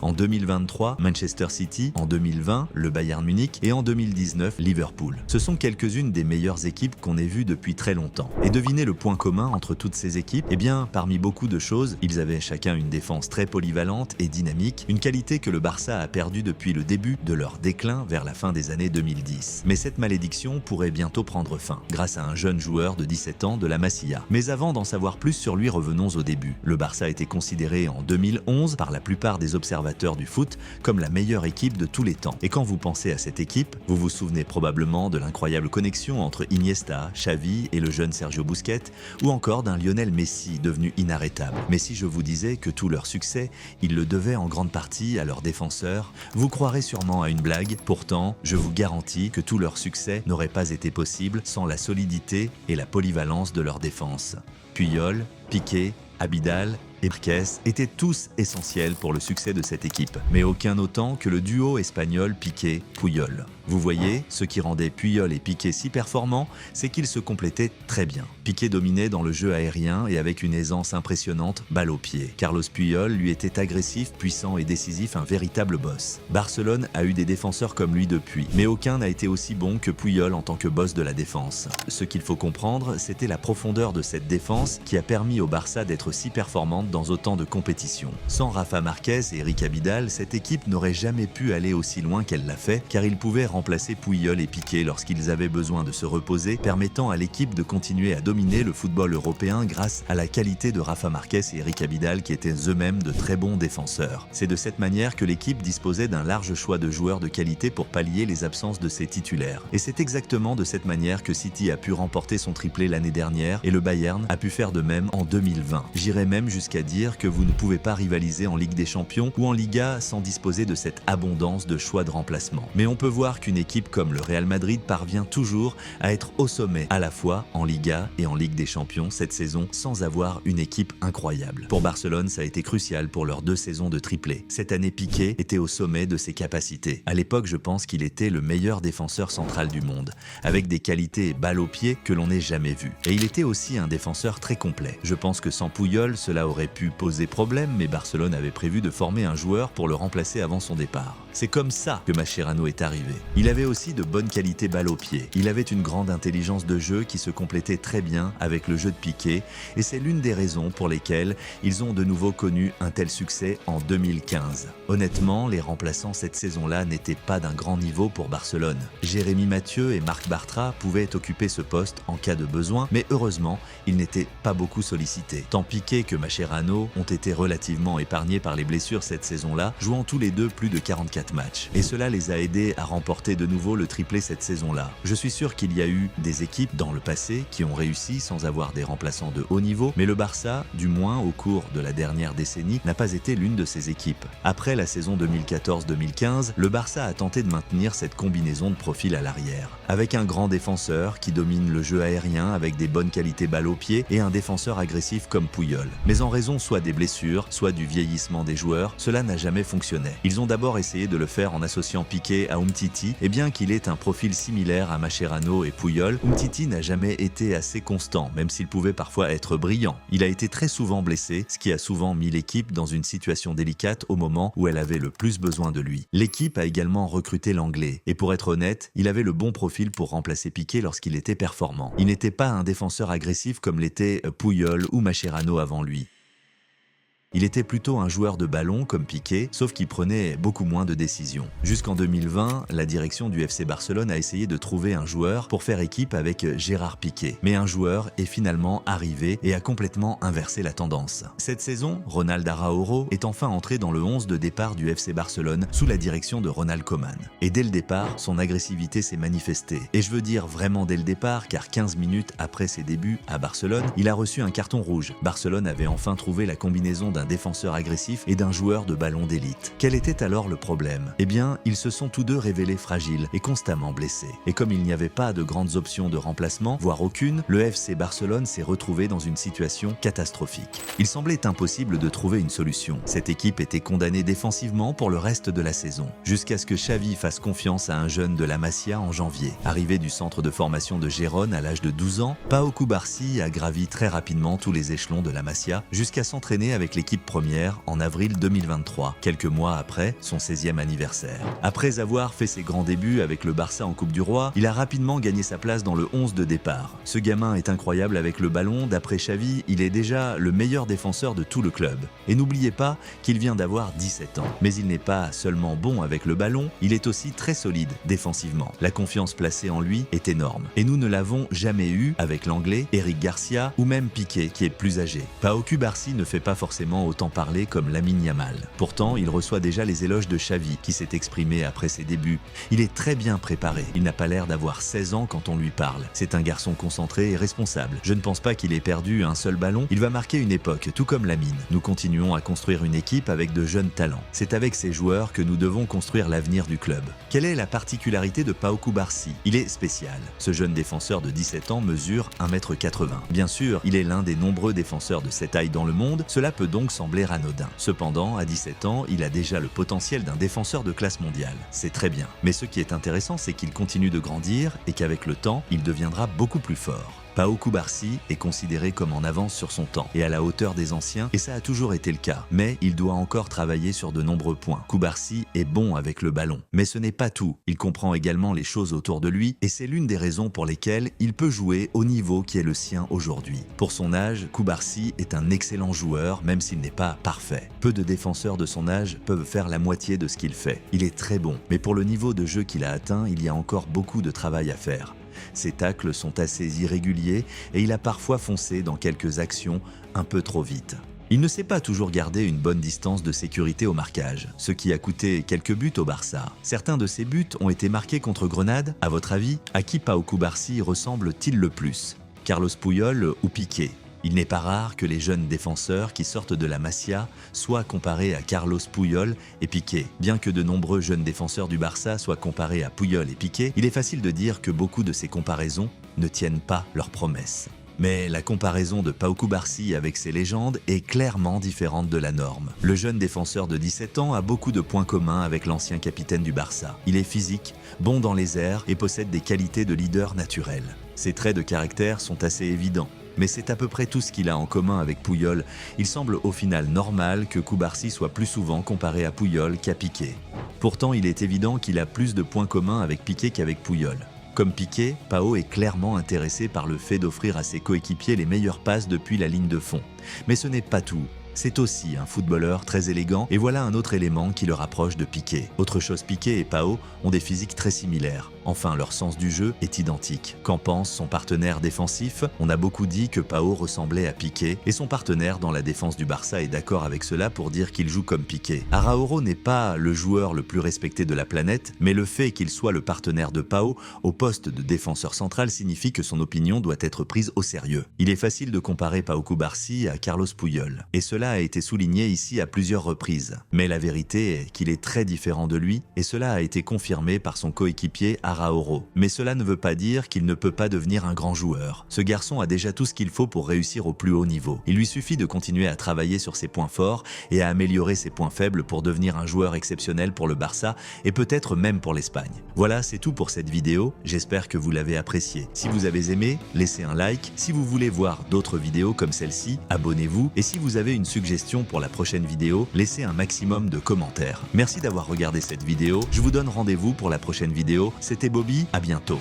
En 2023, Manchester City, en 2020, le Bayern Munich et en 2019, Liverpool. Ce sont quelques-unes des meilleures équipes qu'on ait vues depuis très longtemps. Et devinez le point commun entre toutes ces équipes? Eh bien, parmi beaucoup de choses, ils avaient chacun une défense très polyvalente et dynamique, une qualité que le Barça a perdue depuis le début de leur déclin vers la fin des années 2010. Mais cette malédiction pourrait bientôt prendre fin, grâce à un jeune joueur de 17 ans de la Masia. Mais avant d'en savoir plus sur lui, revenons au début. Le Barça a été considéré en 2011 par la plupart des observateurs du foot comme la meilleure équipe de tous les temps. Et quand vous pensez à cette équipe, vous vous souvenez probablement de l'incroyable connexion entre Iniesta, Xavi et le jeune Sergio Busquets, ou encore d'un Lionel Messi devenu inarrêtable. Mais si je vous disais que tout leur succès, ils le devaient en grande partie à leurs défenseurs, vous croirez sûrement à une blague. Pourtant, je vous garantis que tout leur succès n'aurait pas été possible sans la solidité et la polyvalence de leur défense. Puyol, Piqué, Abidal et Marquez étaient tous essentiels pour le succès de cette équipe, mais aucun autant que le duo espagnol Piqué-Puyol. Vous voyez, ce qui rendait Puyol et Piqué si performants, c'est qu'ils se complétaient très bien. Piqué dominait dans le jeu aérien et avec une aisance impressionnante, balle au pied. Carlos Puyol, lui, était agressif, puissant et décisif, un véritable boss. Barcelone a eu des défenseurs comme lui depuis, mais aucun n'a été aussi bon que Puyol en tant que boss de la défense. Ce qu'il faut comprendre, c'était la profondeur de cette défense qui a permis au Barça d'être si performante dans autant de compétitions. Sans Rafa Marquez et Eric Abidal, cette équipe n'aurait jamais pu aller aussi loin qu'elle l'a fait, car ils pouvaient remplacer Puyol et Piqué lorsqu'ils avaient besoin de se reposer, permettant à l'équipe de continuer à dominer le football européen grâce à la qualité de Rafa Marquez et Eric Abidal qui étaient eux-mêmes de très bons défenseurs. C'est de cette manière que l'équipe disposait d'un large choix de joueurs de qualité pour pallier les absences de ses titulaires. Et c'est exactement de cette manière que City a pu remporter son triplé l'année dernière et le Bayern a pu faire de même en 2020. J'irais même jusqu'à dire que vous ne pouvez pas rivaliser en Ligue des Champions ou en Liga sans disposer de cette abondance de choix de remplacement. Mais on peut voir qu'une équipe comme le Real Madrid parvient toujours à être au sommet, à la fois en Liga et en Ligue des Champions cette saison, sans avoir une équipe incroyable. Pour Barcelone, ça a été crucial pour leurs 2 saisons de triplé. Cette année, Piqué était au sommet de ses capacités. À l'époque, je pense qu'il était le meilleur défenseur central du monde, avec des qualités balle au pied que l'on n'ait jamais vues. Et il était aussi un défenseur très complet. Je pense que sans Puyol, cela aurait pu poser problème, mais Barcelone avait prévu de former un joueur pour le remplacer avant son départ. C'est comme ça que Mascherano est arrivé. Il avait aussi de bonnes qualités balle au pied. Il avait une grande intelligence de jeu qui se complétait très bien avec le jeu de Piqué, et c'est l'une des raisons pour lesquelles ils ont de nouveau connu un tel succès en 2015. Honnêtement, les remplaçants cette saison-là n'étaient pas d'un grand niveau pour Barcelone. Jérémy Mathieu et Marc Bartra pouvaient occuper ce poste en cas de besoin, mais heureusement, ils n'étaient pas beaucoup sollicités. Tant Piqué que Mascherano ont été relativement épargnés par les blessures cette saison-là, jouant tous les deux plus de 44 matchs. Et cela les a aidés à remporter de nouveau le triplé cette saison-là. Je suis sûr qu'il y a eu des équipes dans le passé qui ont réussi sans avoir des remplaçants de haut niveau, mais le Barça, du moins au cours de la dernière décennie, n'a pas été l'une de ces équipes. Après la saison 2014-2015, le Barça a tenté de maintenir cette combinaison de profils à l'arrière, avec un grand défenseur qui domine le jeu aérien avec des bonnes qualités balle au pied et un défenseur agressif comme Puyol. Mais en raison soit des blessures, soit du vieillissement des joueurs, cela n'a jamais fonctionné. Ils ont d'abord essayé de le faire en associant Piqué à Umtiti, et bien qu'il ait un profil similaire à Mascherano et Puyol, Umtiti n'a jamais été assez constant, même s'il pouvait parfois être brillant. Il a été très souvent blessé, ce qui a souvent mis l'équipe dans une situation délicate au moment où elle avait le plus besoin de lui. L'équipe a également recruté l'anglais, et pour être honnête, il avait le bon profil pour remplacer Piqué lorsqu'il était performant. Il n'était pas un défenseur agressif comme l'était Puyol ou Mascherano avant lui. Il était plutôt un joueur de ballon comme Piqué, sauf qu'il prenait beaucoup moins de décisions. Jusqu'en 2020, la direction du FC Barcelone a essayé de trouver un joueur pour faire équipe avec Gérard Piqué. Mais un joueur est finalement arrivé et a complètement inversé la tendance. Cette saison, Ronald Araujo est enfin entré dans le 11 de départ du FC Barcelone sous la direction de Ronald Koeman. Et dès le départ, son agressivité s'est manifestée. Et je veux dire vraiment dès le départ, car 15 minutes après ses débuts à Barcelone, il a reçu un carton rouge. Barcelone avait enfin trouvé la combinaison d'un défenseur agressif et d'un joueur de ballon d'élite. Quel était alors le problème? Eh bien, ils se sont tous deux révélés fragiles et constamment blessés. Et comme il n'y avait pas de grandes options de remplacement, voire aucune, le FC Barcelone s'est retrouvé dans une situation catastrophique. Il semblait impossible de trouver une solution. Cette équipe était condamnée défensivement pour le reste de la saison, jusqu'à ce que Xavi fasse confiance à un jeune de la Masia en janvier. Arrivé du centre de formation de Gérone à l'âge de 12 ans, Pau Cubarsí a gravi très rapidement tous les échelons de la Masia jusqu'à s'entraîner avec l'équipe l'équipe première en avril 2023, quelques mois après son 16e anniversaire. Après avoir fait ses grands débuts avec le Barça en Coupe du Roi, il a rapidement gagné sa place dans le 11 de départ. Ce gamin est incroyable avec le ballon, d'après Xavi, il est déjà le meilleur défenseur de tout le club. Et n'oubliez pas qu'il vient d'avoir 17 ans. Mais il n'est pas seulement bon avec le ballon, il est aussi très solide défensivement. La confiance placée en lui est énorme. Et nous ne l'avons jamais eu avec l'anglais, Eric Garcia ou même Piqué qui est plus âgé. Pau Cubarsí ne fait pas forcément autant parler comme Lamine Yamal. Pourtant, il reçoit déjà les éloges de Xavi qui s'est exprimé après ses débuts. Il est très bien préparé. Il n'a pas l'air d'avoir 16 ans quand on lui parle. C'est un garçon concentré et responsable. Je ne pense pas qu'il ait perdu un seul ballon. Il va marquer une époque, tout comme Lamine. Nous continuons à construire une équipe avec de jeunes talents. C'est avec ces joueurs que nous devons construire l'avenir du club. Quelle est la particularité de Pau Cubarsí? Il est spécial. Ce jeune défenseur de 17 ans mesure 1,80 m. Bien sûr, il est l'un des nombreux défenseurs de cette taille dans le monde, cela peut donc sembler anodin. Cependant, à 17 ans, il a déjà le potentiel d'un défenseur de classe mondiale. C'est très bien. Mais ce qui est intéressant, c'est qu'il continue de grandir et qu'avec le temps, il deviendra beaucoup plus fort. Pau Cubarsí est considéré comme en avance sur son temps et à la hauteur des anciens, et ça a toujours été le cas. Mais il doit encore travailler sur de nombreux points. Cubarsí est bon avec le ballon. Mais ce n'est pas tout. Il comprend également les choses autour de lui et c'est l'une des raisons pour lesquelles il peut jouer au niveau qui est le sien aujourd'hui. Pour son âge, Cubarsí est un excellent joueur, même s'il n'est pas parfait. Peu de défenseurs de son âge peuvent faire la moitié de ce qu'il fait. Il est très bon, mais pour le niveau de jeu qu'il a atteint, il y a encore beaucoup de travail à faire. Ses tacles sont assez irréguliers et il a parfois foncé dans quelques actions un peu trop vite. Il ne sait pas toujours garder une bonne distance de sécurité au marquage, ce qui a coûté quelques buts au Barça. Certains de ces buts ont été marqués contre Grenade. À votre avis, à qui Pau Cubarsí ressemble-t-il le plus? Carlos Puyol ou Piqué? Il n'est pas rare que les jeunes défenseurs qui sortent de la Masia soient comparés à Carlos Puyol et Piqué. Bien que de nombreux jeunes défenseurs du Barça soient comparés à Puyol et Piqué, il est facile de dire que beaucoup de ces comparaisons ne tiennent pas leurs promesses. Mais la comparaison de Pau Cubarsí avec ces légendes est clairement différente de la norme. Le jeune défenseur de 17 ans a beaucoup de points communs avec l'ancien capitaine du Barça. Il est physique, bon dans les airs et possède des qualités de leader naturel. Ses traits de caractère sont assez évidents. Mais c'est à peu près tout ce qu'il a en commun avec Puyol. Il semble au final normal que Cubarsí soit plus souvent comparé à Puyol qu'à Piqué. Pourtant, il est évident qu'il a plus de points communs avec Piqué qu'avec Puyol. Comme Piqué, Pau est clairement intéressé par le fait d'offrir à ses coéquipiers les meilleures passes depuis la ligne de fond. Mais ce n'est pas tout. C'est aussi un footballeur très élégant et voilà un autre élément qui le rapproche de Piqué. Autre chose, Piqué et Pau ont des physiques très similaires. Enfin, leur sens du jeu est identique. Qu'en pense son partenaire défensif? On a beaucoup dit que Pau ressemblait à Piqué et son partenaire dans la défense du Barça est d'accord avec cela pour dire qu'il joue comme Piqué. Araújo n'est pas le joueur le plus respecté de la planète, mais le fait qu'il soit le partenaire de Pau au poste de défenseur central signifie que son opinion doit être prise au sérieux. Il est facile de comparer Pau Cubarsí à Carlos Puyol, et cela a été souligné ici à plusieurs reprises. Mais la vérité est qu'il est très différent de lui, et cela a été confirmé par son coéquipier Araújo. Mais cela ne veut pas dire qu'il ne peut pas devenir un grand joueur. Ce garçon a déjà tout ce qu'il faut pour réussir au plus haut niveau. Il lui suffit de continuer à travailler sur ses points forts et à améliorer ses points faibles pour devenir un joueur exceptionnel pour le Barça et peut-être même pour l'Espagne. Voilà, c'est tout pour cette vidéo. J'espère que vous l'avez appréciée. Si vous avez aimé, laissez un like. Si vous voulez voir d'autres vidéos comme celle-ci, abonnez-vous. Et si vous avez une suggestion pour la prochaine vidéo, laissez un maximum de commentaires. Merci d'avoir regardé cette vidéo. Je vous donne rendez-vous pour la prochaine vidéo. C'était Bobby, à bientôt.